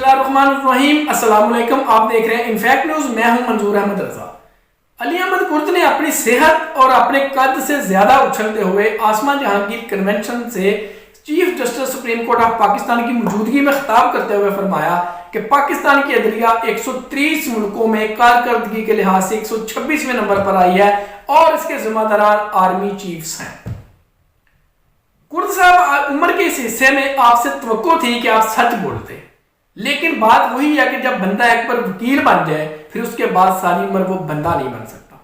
बिस्मिल्लाहिर्रहमानिर्रहीम। अस्सलाम वालेकुम। आप देख रहे हैं इनफैक्ट न्यूज। मैं हूं मंजूर अहमद रजा। अली अहमद कुर्द ने अपनी सेहत और अपने कद से ज्यादा उछलते हुए आसमा जहांगीर कन्वेंशन से chief justice supreme court of Pakistan की मौजूदगी में खिताब करते हुए फरमाया कि पाकिस्तान की अदलिया 130 मुल्कों में कारकर्दगी के लिहाज से 126वें नंबर पर आई है और इसके जिम्मेदारान आर्मी चीफ्स हैं। कुर्द साहब, उम्र के इस हिस्से में आपसे तवक्को थी कि आप सच बोलते, लेकिन बात वही है कि जब बंदा एक बार वकील बन जाए फिर उसके बाद सारी उम्र वो बंदा नहीं बन सकता।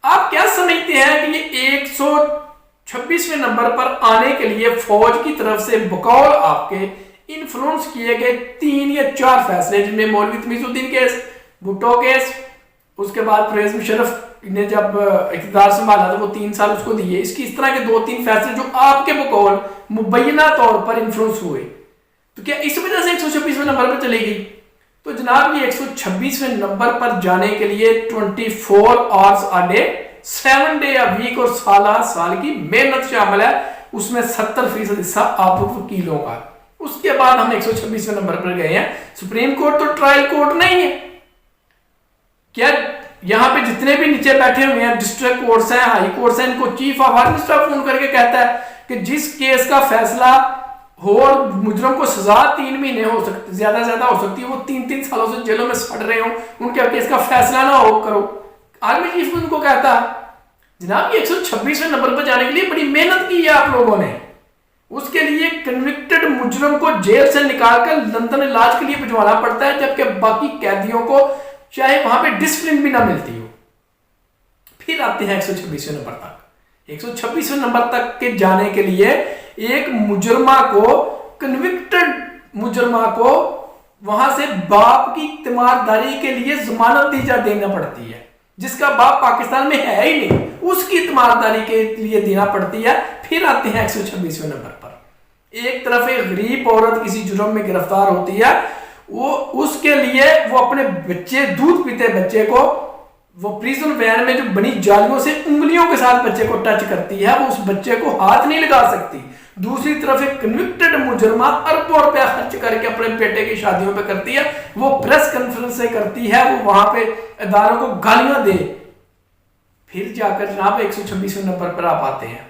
आप क्या समझते हैं कि ये 126वें नंबर पर आने के लिए फौज की तरफ से बकौल आपके इन्फ्लुएंस किए गए 3 या 4 फैसले, जिनमें मौलवी तमीजुद्दीन केस, भुट्टो केस, उसके बाद परवेज मुशर्रफ ने जब इक़्तिदार संभाला तो वो 3 साल उसको दिए, इसकी इस तरह के 2-3 फैसले जो आपके बकौल मुबैना तौर पर इन्फ्लुएंस हुए, तो क्या इस वजह से 126वें नंबर पर चली गई? तो जनाब ये 126वें नंबर पर जाने के लिए 24 hours a day, 7 day a week और साल की मेहनत शामिल है। उसमें 70% हिस्सा आप वकीलों का। उसके बाद हम 126वें नंबर पर गए हैं। सुप्रीम कोर्ट तो ट्रायल कोर्ट नहीं है। क्या यहाँ पे जितने भी नीचे बैठे हुए हैं डिस्ट्रिक्ट कोर्ट्स हैं, हाई कोर्ट्स हैं, इनको chief of army staff phone करके कहता है कि जिस केस का फैसला हो और मुजरम को सजा 3 महीने हो सकती, ज्यादा हो सकती है, वो 3-3 सालों से जेलों में सड़ रहे हो, उनके केस का फैसला ना हो करो। आर्मी चीफ उनको कहता जनाब ये 126वें नंबर पर जाने के लिए बड़ी मेहनत की है आप लोगों ने। उसके लिए कन्विक्टेड मुजरम को जेल से निकालकर लंदन इलाज के लिए भिजवाना पड़ता है, जबकि बाकी कैदियों को चाहे वहां पे डिसिप्लिन भी ना मिलती हो। फिर आते हैं 126वें नंबर तक। 126वें नंबर तक के जाने के लिए एक मुजरमा को, कन्विक्टेड मुजरमा को वहां से बाप की तीमारदारी के लिए जमानत देना पड़ती है, जिसका बाप पाकिस्तान में है ही नहीं, उसकी तीमारदारी के लिए देना पड़ती है। फिर आते हैं 126वें नंबर पर। एक तरफ एक गरीब औरत किसी जुर्म में गिरफ्तार होती है, वो उसके लिए वो अपने बच्चे, दूध पीते बच्चे को, वो प्रिजन वैन में जो बनी जालियों से उंगलियों के साथ बच्चे को टच करती है, वो उस बच्चे को हाथ नहीं लगा सकती। दूसरी तरफ एक कन्विक्टेड मुजरमा अरबों रुपया खर्च करके अपने बेटे की शादियों पे करती है, वो प्रेस कॉन्फ्रेंस से करती है, वो वहां पे इदारों को गालियां दे। फिर जाकर जनाब 126वें नंबर पर आप आते हैं।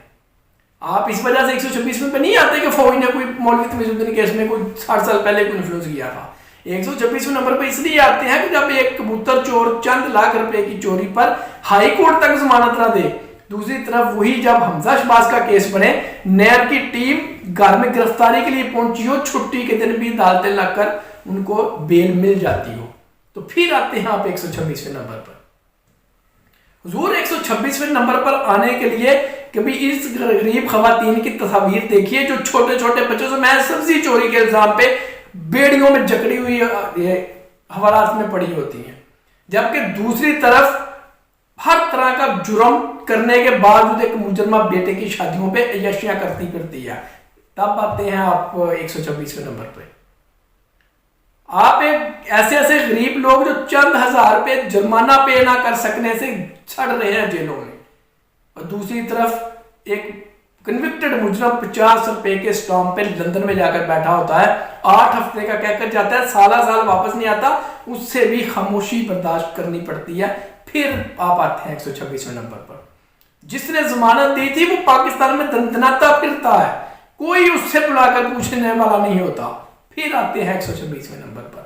आप इस वजह से 126वें पे नहीं आते कि फौज ने कोई मौलवी तमीजुद्दीन केस में कोई 60 साल पहले कोई इन्फ्लुएंस किया था। 126वें नंबर पर इसलिए आते हैं कि जब एक कबूतर चोर चंद लाख रुपए की चोरी पर हाई कोर्ट तक जमानत ना दे, दूसरी तरफ वही जब हमजा शहबाज का केस बने, नैब की टीम घर में गिरफ्तारी के लिए पहुंची हो, छुट्टी के दिन भी अदालतें लगकर उनको बेल मिल जाती हो, तो फिर आते हैं आप 126वें नंबर पर। हुजूर 126वें नंबर पर आने के लिए कभी इस गरीब खवातीन की तस्वीर देखिए जो छोटे छोटे बच्चों से मैं सब्जी चोरी के इल्जाम पे बेड़ियों में जकड़ी हुई हवालात में पड़ी होती हैं, जबकि दूसरी तरफ हर तरह का जुर्म करने के बावजूद एक मुजरमा बेटे की शादियों पे अय्याशियां करती फिरती है। तब आते हैं आप 126वें नंबर पे। आप एक ऐसे गरीब लोग जो चंद हजार रुपए जुर्माना पे ना कर सकने से सड़ रहे हैं जेलों में, और दूसरी तरफ एक कन्विक्टेड मुजरम 50 रुपए के स्टॉम्प पे लंदन में जाकर बैठा होता है, 8 हफ्ते का कहकर जाता है, साल वापस नहीं आता, उससे भी खामोशी बर्दाश्त करनी पड़ती है। फिर आप आते हैं 126वें नंबर पर। जिसने जमानत दी थी वो पाकिस्तान में दंदनाता फिरता है, कोई उससे बुलाकर पूछने वाला नहीं होता। फिर आते हैं 126वें नंबर पर।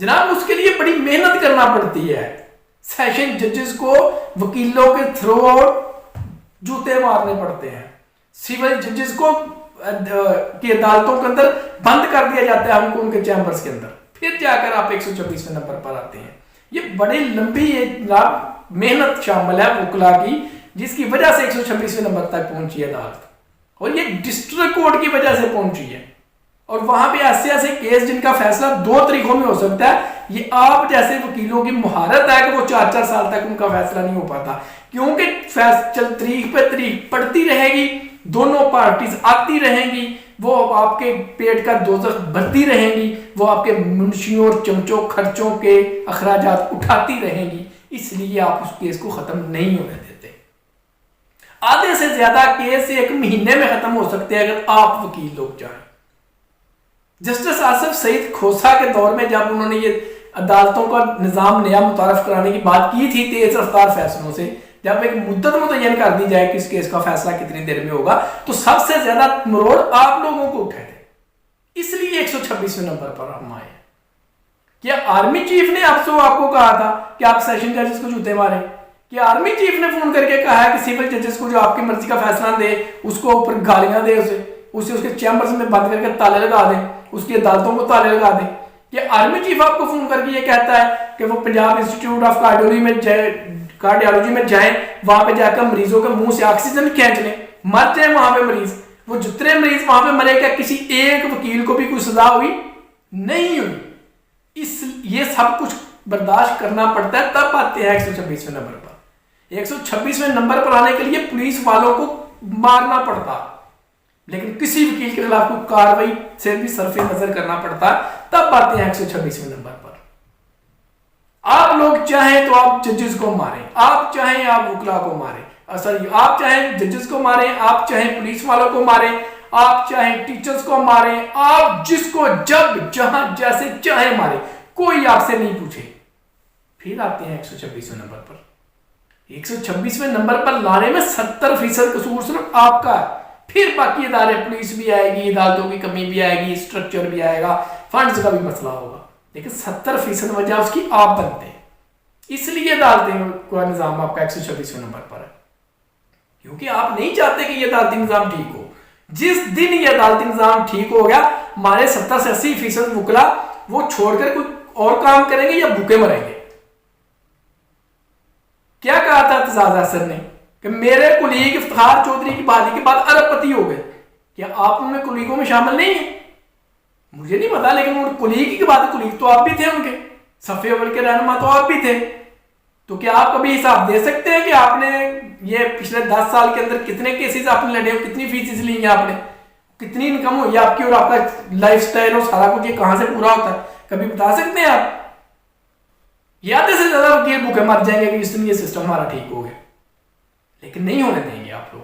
जनाब उसके लिए बड़ी मेहनत करना पड़ती है। सेशन जजेस को वकीलों के थ्रू जूते मारने पड़ते हैं, सिविल जजेस को की अदालतों के अंदर बंद कर दिया जाता है, उनके चैम्बर्स के अंदर। फिर जाकर आप 126वें नंबर पर आते हैं। ये बड़ी लंबी मेहनत शामिल है वकला की, जिसकी वजह से 126वें नंबर तक पहुंची है अदालत, और ये डिस्ट्रिक्ट कोर्ट की वजह से पहुंची है। और वहां पे ऐसे केस जिनका फैसला 2 तरीकों में हो सकता है, ये आप जैसे वकीलों की मुहारत है कि वो 4-4 साल तक उनका फैसला नहीं हो पाता, क्योंकि तारीख पे तारीख पड़ती रहेगी, दोनों पार्टीज आती रहेंगी, वो आपके पेट का दोज़ख भरती रहेंगी, वो आपके मुंशियों और चमचों खर्चों के अखराजात उठाती रहेंगी, इसलिए आप उस केस को खत्म नहीं होने देते। आधे से ज्यादा केस 1 महीने में खत्म हो सकते हैं अगर आप वकील लोग चाहें। जस्टिस आसिफ सईद खोसा के दौर में जब उन्होंने ये अदालतों का निज़ाम नया मुतारफ कराने की बात की थी तेज रफ्तार फैसलों से, जब एक मुद्दत मुतय्यन कर दी जाए कि इस केस का फैसला कितनी देर में होगा, तो सबसे ज्यादा मरोड़ आप लोगों को उठे थे। इसलिए 126वें नंबर पर हम आए। क्या आर्मी चीफ ने आपको कहा था कि आप सेशन जजेस को जूते मारे? क्या आर्मी चीफ ने फोन करके कहा है कि सिविल जजेस को जो आपकी मर्जी का फैसला दे उसको ऊपर गालियां दे, उसे उसके चैम्बर्स में बंद करके ताले लगा दे, उसकी अदालतों को ताले लगा दे? कि आर्मी चीफ आपको फोन करके ये कहता है कि वो पंजाब इंस्टीट्यूट ऑफ कार्डियोलॉजी में जाएं, वहां पे जाकर मरीजों के मुंह से ऑक्सीजन खींच लें, मर जाए वहां पे मरीज? वो जितने मरीज वहां पे मरे, क्या किसी एक वकील को भी कोई सजा हुई? नहीं हुई। ये सब कुछ बर्दाश्त करना पड़ता है, तब आते हैं 126वें नंबर पर। 126वें नंबर पर आने के लिए पुलिस वालों को मारना पड़ता, लेकिन किसी वकील के खिलाफ कोई कार्रवाई से भी सरफे नजर करना पड़ता, तब आते हैं 126वें नंबर पर। आप लोग चाहें तो आप जजेस को मारें, आप चाहें आप वकीला को मारें, सॉरी आप चाहें जजेस को मारें, आप चाहें पुलिस वालों को मारें, आप चाहें टीचर्स को मारें, आप जिसको जब जहां जैसे चाहे मारें, कोई आपसे नहीं पूछे। फिर आते हैं 126वें नंबर पर। 126वें नंबर पर लाने में 70% कसूर सिर्फ आपका है। फिर बाकी इदारे, पुलिस भी आएगी, अदालतों की कमी भी आएगी, स्ट्रक्चर भी आएगा, फंड्स का भी मसला होगा, लेकिन 70% वजह उसकी आप बनते हैं। इसलिए अदालतें का निजाम आपका 126वें नंबर पर है, क्योंकि आप नहीं चाहते कि ये अदालती निजाम ठीक हो। जिस दिन ये अदालती निजाम ठीक हो गया, हमारे 70 से 80% वकला वो छोड़कर कोई और काम करेंगे या भूखे मरेंगे। क्या कहा था एतजाज अहसन ने कि मेरे कुलीग इफ्तिखार चौधरी की बहाली के बाद अरबपति हो गए? क्या आप उनमें कुलीगों में शामिल नहीं है? मुझे नहीं पता, लेकिन उन कुलीग की बात, कुलीग तो आप भी थे, उनके सफे अव्वल के रहनुमा तो आप भी थे। तो क्या आप कभी हिसाब दे सकते हैं कि आपने ये पिछले 10 साल के अंदर कितने केसेस आपने लड़े हो, कितनी फीस ली है आपने, कितनी इनकम हुई आपकी, और आपका लाइफस्टाइल और सारा कुछ ये कहां से पूरा होता है? कभी बता सकते हैं आप? आधे से ज्यादा वकील भूखे मर जाएंगे कि इस दिन ये सिस्टम हमारा ठीक हो गया, लेकिन नहीं होने देंगे आप लोग।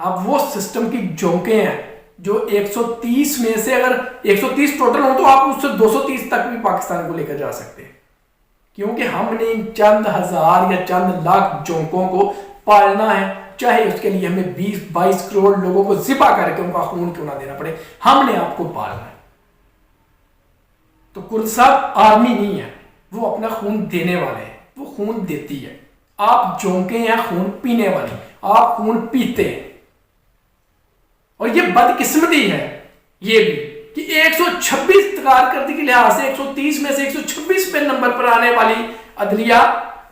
आप वो सिस्टम की झोंके हैं जो 130 में से अगर 130 टोटल हो तो आप उससे 230 तक भी पाकिस्तान को लेकर जा सकते हैं, क्योंकि हमने चंद हजार या चंद लाख झोंकों को पालना है, चाहे उसके लिए हमें 20-22 करोड़ लोगों को जिबा करके उनका खून क्यों ना देना पड़े, हमने आपको पालना है। तो कुर्द साहब आर्मी नहीं है, वो अपना खून देने वाले हैं, वो खून देती है। आप झोंके हैं खून पीने वाले, आप खून पीते हैं। और ये बदकिस्मती है ये भी कि 126 कारकर्दगी के लिहाज से 130 में से 126वें नंबर पर आने वाली अदलिया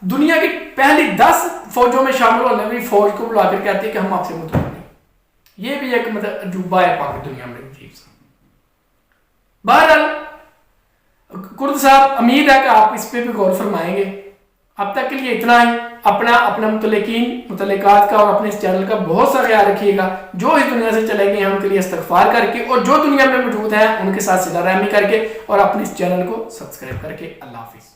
दुनिया की पहली 10 फौजों में शामिल होने वाली फौज को बुलाकर कहती है कि हम आपसे मुतमईन नहीं। ये भी एक मतलब अजूबा है पाक दुनिया में। बहरहाल कुर्द साहब, उम्मीद है कि आप इस पे भी गौर फरमाएंगे। अब तक के लिए इतना ही। अपना मुतल्लिकात का और अपने इस चैनल का बहुत सा ख्याल रखिएगा। जो इस दुनिया से चले गए हैं उनके लिए इस्तगफार करके, और जो दुनिया में मौजूद हैं उनके साथ सिला रहमी करके, और अपने इस चैनल को सब्सक्राइब करके। अल्लाह हाफिज़।